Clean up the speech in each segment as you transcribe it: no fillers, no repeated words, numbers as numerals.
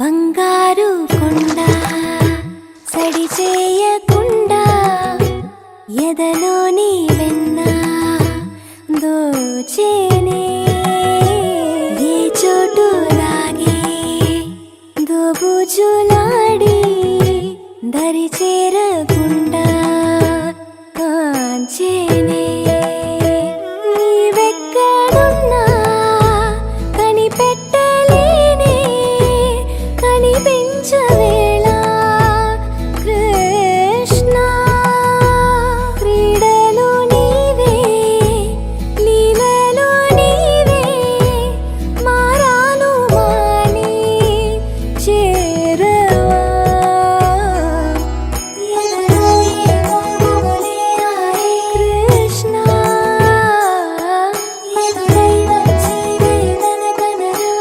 బంగారు కొండ సడి చేయకుండా ఎదలోని వెన్న దోచేనే ఏ చోటు లాగే దోబుజులాడి దరి చేరకుండా కాంచేనే నీవెక్కడున్నా కనిపెట్టలేనే కనిపించవేళ కృష్ణ క్రీడలు నీవే లీలలు నీవే మారాను మాని చేరవా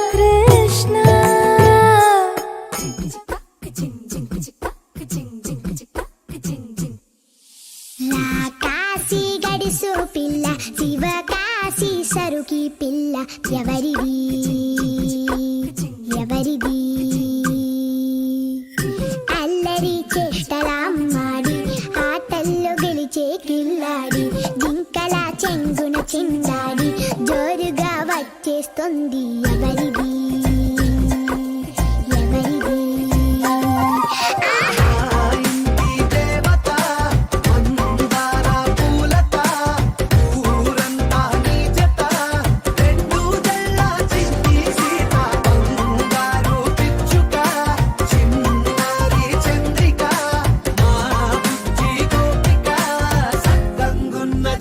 కృష్ణ కాశీ గడిసు పిల్ల శివ కాశీ సరుకి పిల్ల ఎవరిది ఎవరిది అల్లరి చేష్టలామ్మాడి ఆటల్లో గెలిచే కిల్లాడి జింకల చెంగున చిందాడి జోరుగా వచ్చేస్తుంది ఎవరిది ఎవరిది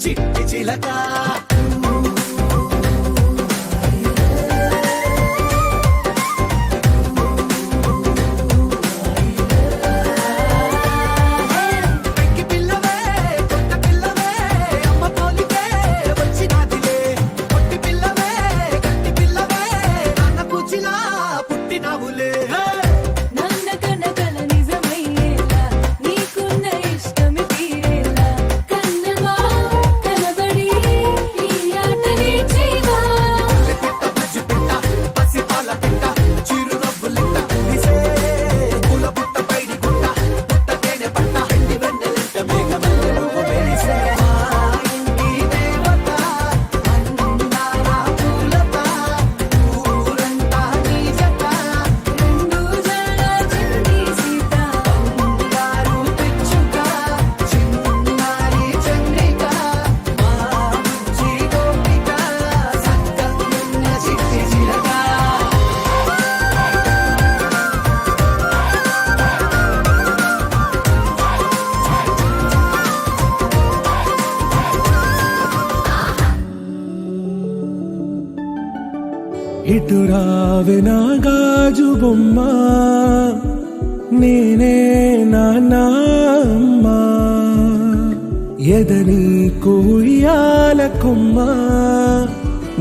చిట్టి చిలక పెంకి పిల్లవే కొత్త పిల్లవే అమ్మ పోలికే వచ్చినాదిలే పొట్టి పిల్లవే గట్టి పిల్లవే నాన్న కూచిలా పుట్టినావులే నన్న కనకల నిజమయ్యేలా నీకున్న ఇష్టమి తీరేలా కన్నవా కనబడి ఈ ఆటని చేయవా పిట్ట బుజ్జి పిట్ట పసి పాల పిట్ట చిరు నవ్వులిట్ట నిసే పూల పుట్ట పైడి గుట్ట పుట్ట తేనె పట్ట ఎండి వెన్నెలిట్ట మేఘమల్లె నువ్వు వెలిసే మా ఇంటి దేవత అందాల పూలత ఊరంతా నీ జత రెండు జడ చింది సీత బంగారు పిచ్చుక చిన్నారి చంద్రిక మా బుజ్జి గోపిక సక్కనున్న చిట్టి చిలక ఇటు రావే నా గాజు బొమ్మ నేనే నాన్నమ్మ ఎదని కుయ్యాల కొమ్మ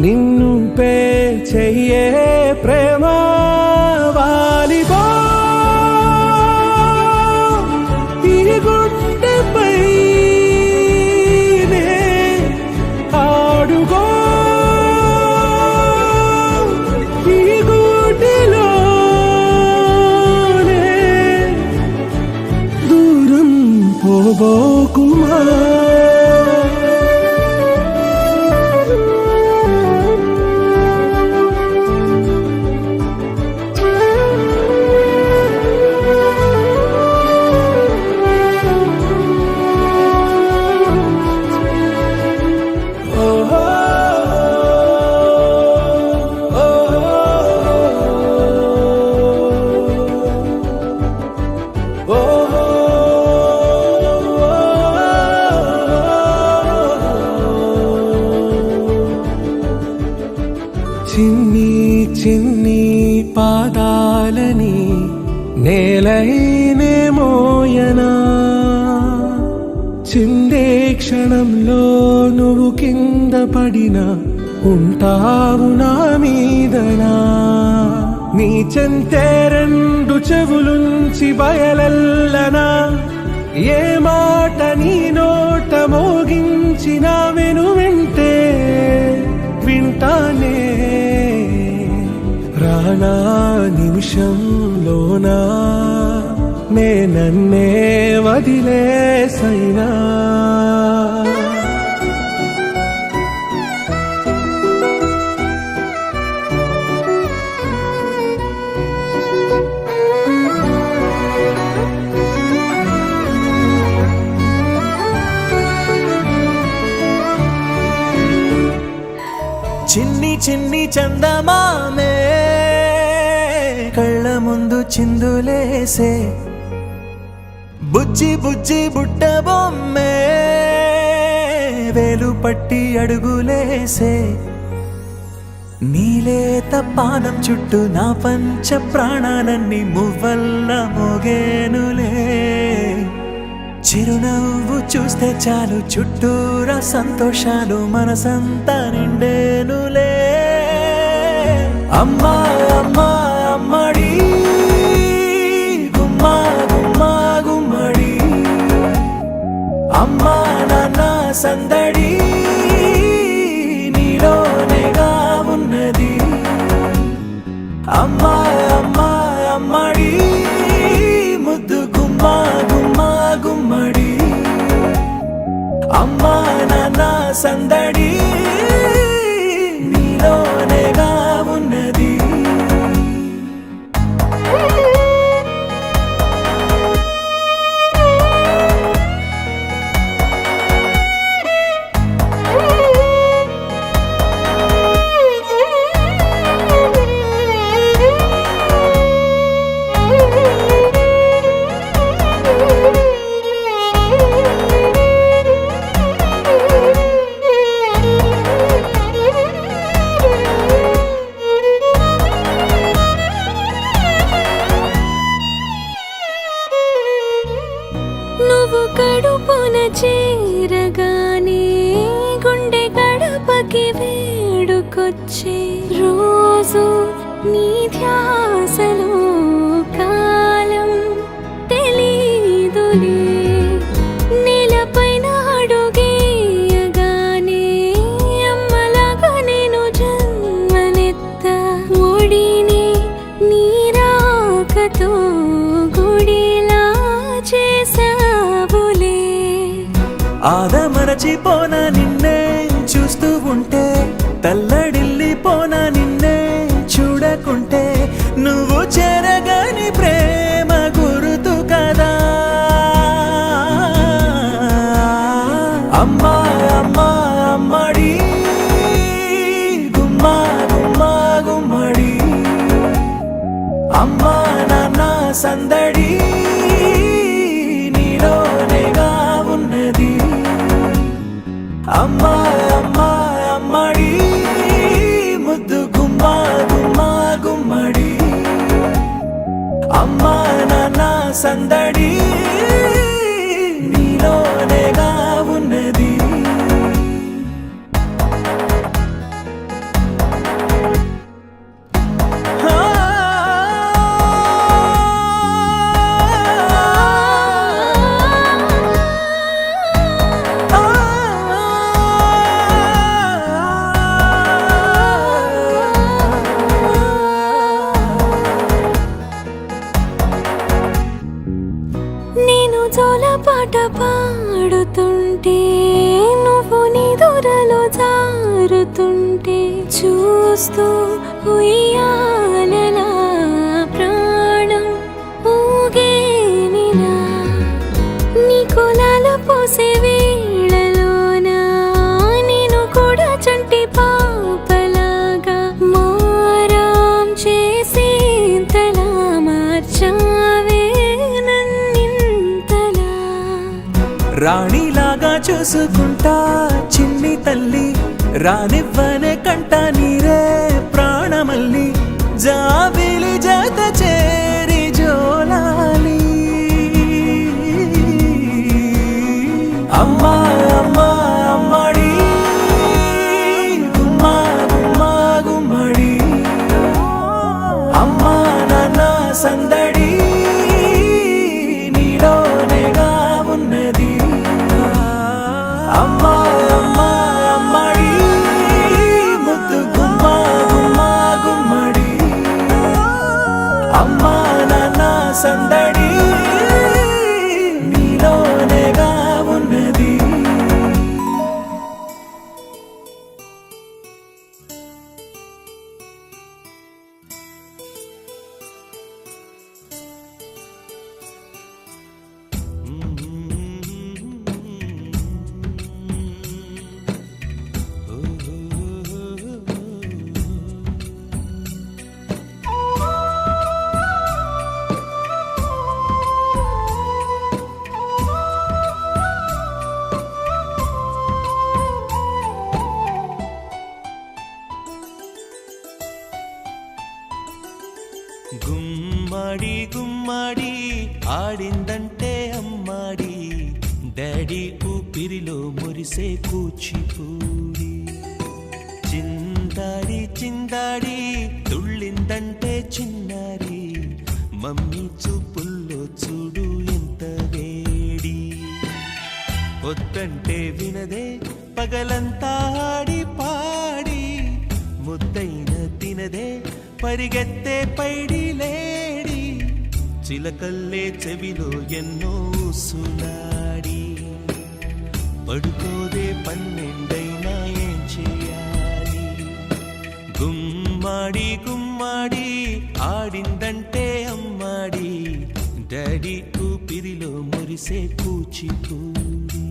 నిన్ను పే చెయ్యే ప్రేమ వాలిబో ఈ గుండెపై నే ఆడుగో ఈ గూటిలోనే దూరం పోబోకుమా చిన్ని చిన్ని పాదాలని నేలైనే మోయనా చిందే క్షణంలో నువ్వు కింద పడినా ఉంటావు నా మీదనా నీ చెంతే రెండు చెవులుంచి బయలెల్లనా ఏ మాట నీ నోట మోగించిన వెను వింటే వింటానే రా నా నిమిషంలోనా నే నన్నే వదిలేసైనా చిన్ని చిన్ని చందమామే కళ్ళ ముందు చిందులేసే బుజ్జి బుజ్జి బుట్ట బొమ్మే వేలు పట్టి అడుగులేసే నీలేత పానం చుట్టూ నా పంచ ప్రాణాలన్నీ మువ్వల్ల మోగేనులే చిరునవ్వు చూస్తే చాలు చుట్టూరా సంతోషాలు మనసంతా నిండేనులే అమ్మా అమ్మా అమ్మడి గుమ్మా గుమ్మా గుమ్మడి అమ్మా నాన్న సందడి నీలోనేగా ఉన్నది అమ్మా అమ్మా అమ్మడి ముద్దు గుమ్మా గుమ్మా గుమ్మడి అమ్మా నాన్న సందడి నీలోనేగా ఉన్నది నువ్వు కడుపున చేరగానే గుండె గడపకి వేడుకొచ్చే రోజు నీ ధ్యాసలో కాలం తెలీదులే నేలపైన అడుగేయగానే అమ్మలాగా నేను జన్మనెత్త ఒడిని నీ రాకతో గుడిలా చేసావులే ఆదమరచిపోన నిన్నే చూస్తూ ఉంటే తల్లడిల్లిపోన నిన్నే చూడకుంటే నువ్వు చెరగని ప్రేమ గురుతు కదా అమ్మా అమ్మా అమ్మడి గుమ్మా గుమ్మా గుమ్మడి అమ్మా నాన్న సందడి నీలోనేగా ఉన్నది అమ్మా అమ్మా అమ్మడి ముద్దు గుమ్మా గుమ్మా గుమ్మడి అమ్మా నాన్న సందడి నీలోనేగా ఉన్నది నేను జోలపాట పాడుతుంటే నువ్వు నిదురలో జారుతుంటే చూస్తూ ఉయ్యాలలా ప్రాణం ఊగేనిలా నీ కులాల పోసే వేళలోన నేను కూడా చంటి పాపలాగా మారాం చేసేంతలా మార్చావే నన్నింతలా రాణిలాగా చూసుకుంటా చిన్ని తల్లి రానివ్వనే కంట నీరే ప్రాణమల్లి జాబిలి జత చేరి జోలాలి అమ్మా అమ్మా అమ్మడి గుమ్మా గుమ్మా గుమ్మడి అమ్మా నాన్న సందడి నీలోనేగా ఉన్నది అమ్మా అమ్మా అమ్మడి ముద్దు గుమ్మా గుమ్మా గుమ్మడి ఆడిందంటే అమ్మాడి డాడీ ఊపిరిలో మురిసే కూచిపూడి చిందాడి చిందాడి తుళ్ళిందంటే చిన్నారి మమ్మీ చూపుల్లో చూడు ఎంత వేడి వద్దంటే వినదే పగలంతా ఆడి పాడి ముద్దైన తినదే పరిగెత్తే పైడి లేడి చిలకల్లే చెవిలో ఎన్నో సులాడి పడుకోదే పన్నెండైనా ఏం చేయాలి గుమ్మాడి గుమ్మాడి ఆడిందంటే అమ్మాడి డాడీ ఊపిరిలో మురిసే కూచిపూడి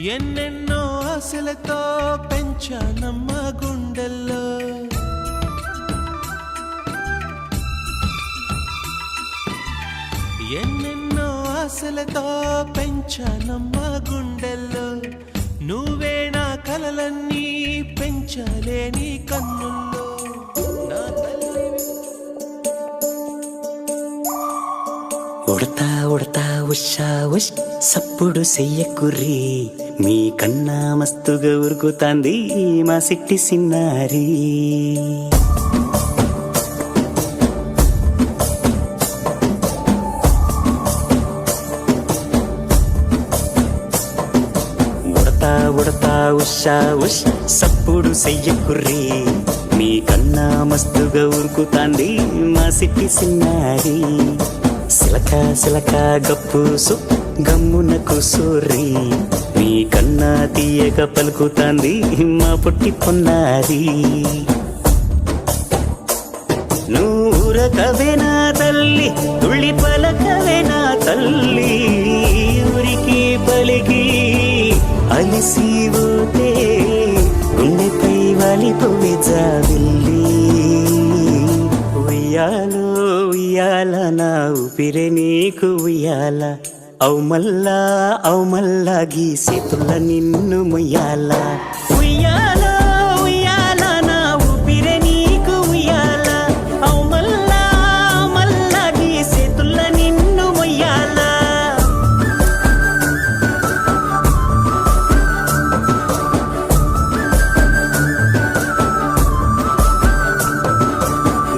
ఎన్నెన్నో ఆశలతో పెంచానమ్మ గుండెల్లో ఎన్నెన్నో ఆశలతో పెంచానమ్మ గుండెల్లో నువ్వే నా కలలన్నీ పెంచాలే నీ కన్నుల్లో నా తల్లి ఉడతా ఉడతా ఉషా ఉష్ సప్పుడు చెయ్యకుర్రి మీ కన్నా మస్తుగా ఉరుకుతాంది మా సిట్టి సిన్నారి ఉడతా ఉడతా ఉషా ఉష్ సప్పుడు చెయ్యకుర్రి మీ కన్నా మస్తుగా ఉరుకుతాంది మా సిట్టి సిన్నారి సిలక సిలక గప్పుసు గమ్మున కూసూరి మీ కన్నా తీయక పలుకుతాంది మా పొట్టి పొన్నారి నూరకవే నా తల్లి తుళ్ళి పలకవే నా తల్లి ఊరికి పలికి అలిసి పోతే గుండెపై వాలిపోవే జావిల్లి ఉయ్యాలో ఉయ్యాల నా ఊపిరే నీకు ఉయ్యాల అవు మల్లా గీసేతుల్ల నిన్ను ముయ్యాల ఉయ్యాల ఉయ్యాల నా ఊపిరే నీకు ఉయ్యాల అవు మల్లా గీసేతుల్ల నిన్ను ముయ్యాల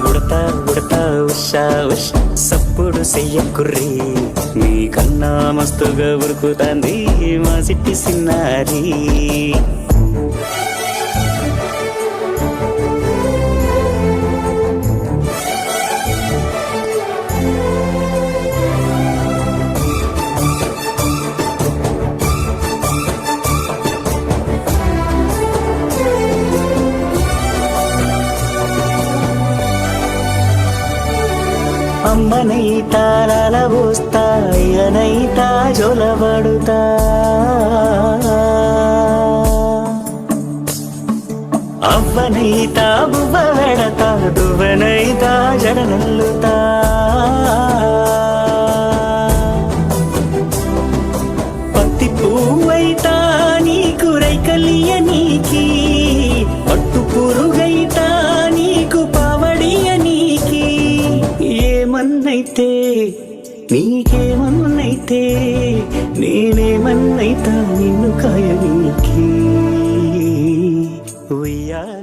ఉడతా ఉడతా ఉషా ఉష్ సప్పుడు చెయ్యకుర్రి మీ కన్నా మస్తుగా ఉరుకుతాంది మా సిట్టి సిన్నారి అమ్మనైతా లలబోస్తా అయ్యనైతా జొలబడుతా అవ్వనైతా బువ్వ వెడతా దువ్వనైతా జడనల్లుతా పత్తి పువ్వైతా నీకు రైకలియ నీకి పట్టు పురుగైతా నీకు పావడియ నీకి ఏమన్నైతే నీకేమన్నైతే నేనేమన్నైతా నిన్ను కాయ నీకి ఉయ్యాల